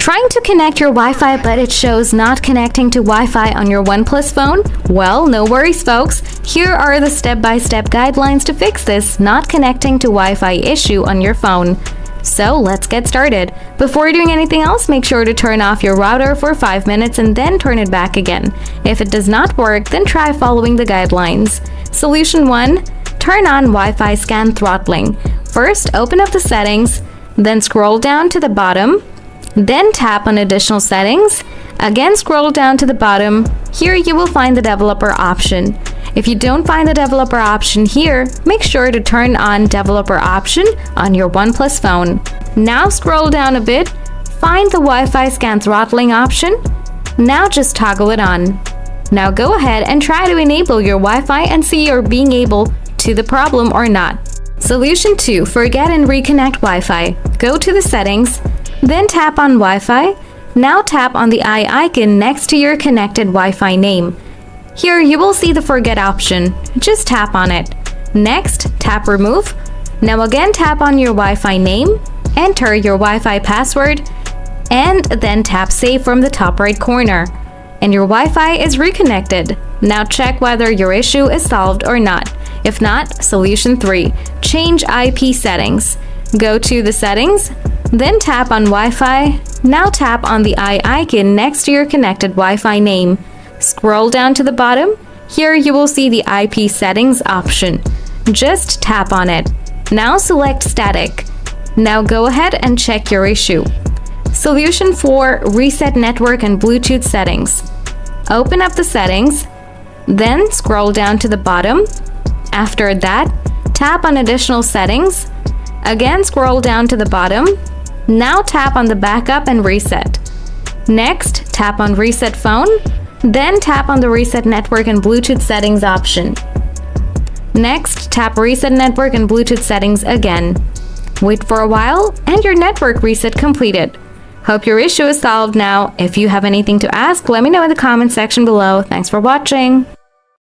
Trying to connect your Wi-Fi but it shows not connecting to Wi-Fi on your OnePlus phone? Well, no worries folks. Here are the step-by-step guidelines to fix this not connecting to Wi-Fi issue on your phone. So let's get started. Before doing anything else, make sure to turn off your router for 5 minutes and then turn it back again. If it does not work, then try following the guidelines. Solution 1. Turn on Wi-Fi scan throttling. First, open up the settings, then scroll down to the bottom. Then tap on additional settings. Again, scroll down to the bottom. Here you will find the developer option. If you don't find the developer option here, make sure to turn on developer option on your OnePlus phone. Now scroll down a bit. Find the Wi-Fi scan throttling option. Now just toggle it on. Now go ahead and try to enable your Wi-Fi and see you're being able to the problem or not. Solution 2. Forget and reconnect Wi-Fi. Go to the settings. Then tap on Wi-Fi. Now tap on the eye icon next to your connected Wi-Fi name. Here you will see the forget option. Just tap on it. Next, tap remove. Now again tap on your Wi-Fi name, enter your Wi-Fi password, and then tap save from the top right corner. And your Wi-Fi is reconnected. Now check whether your issue is solved or not. If not, solution 3. Change IP settings. Go to the settings. Then tap on Wi-Fi. Now tap on the eye icon next to your connected Wi-Fi name. Scroll down to the bottom. Here you will see the IP settings option. Just tap on it. Now select static. Now go ahead and check your issue. Solution 4. Reset network and Bluetooth settings. Open up the settings. Then scroll down to the bottom. After that, tap on additional settings. Again, scroll down to the bottom. Now tap on the backup and reset. Next, tap on reset phone. Then tap on the reset network and Bluetooth settings option. Next, tap reset network and Bluetooth settings again. Wait for a while and your network reset completed. Hope your issue is solved now. If you have anything to ask, let me know in the comment section below. Thanks for watching.